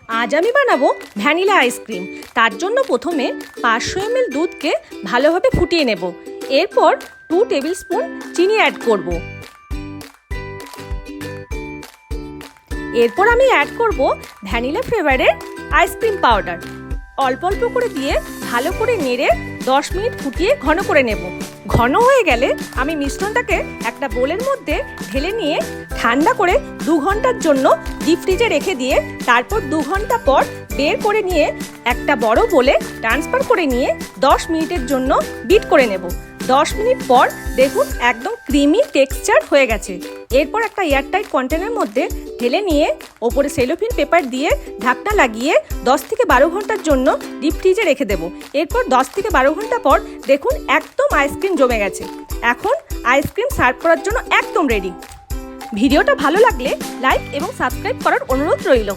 আজ আমি বানাবো ভ্যানিলা আইসক্রিম। তার জন্য প্রথমে 500 ml দুধকে ভালোভাবে ফুটিয়ে নেব। এরপর 2 টেবিল স্পুন চিনি অ্যাড করব। এরপর আমি অ্যাড করব ভ্যানিলা ফ্লেভারের আইসক্রিম পাউডার। অল্প অল্প করে দিয়ে ভালো করে নেড়ে 10 মিনিট ফুটিয়ে ঘন করে নেব। ঘন হয়ে গেলে আমি মিশ্রণটাকে একটা বোলের মধ্যে ঢেলে নিয়ে ঠান্ডা করে 2 ঘন্টার জন্য ডিপ ফ্রিজে রেখে দিয়ে তারপর 2 ঘন্টা পর বের করে নিয়ে একটা বড় বোলে ট্রান্সফার করে নিয়ে 10 মিনিটের জন্য বিট করে নেব। 10 মিনিট পর দেখুন একদম ক্রিমি টেক্সচার হয়ে গেছে। এরপর একটা এয়ারটাইট কন্টেনারের মধ্যে ঢেলে নিয়ে ওপরে সেলোফিন পেপার দিয়ে ঢাকনা লাগিয়ে 10 থেকে 12 ঘন্টার জন্য ডিপ ফ্রিজে রেখে দেবো। এরপর 10 থেকে 12 ঘন্টা পর দেখুন একদম আইসক্রিম জমে গেছে। এখন আইসক্রিম সার্ভ করার জন্য একদম রেডি। ভিডিওটা ভালো লাগলে লাইক এবং সাবস্ক্রাইব করার অনুরোধ রইল।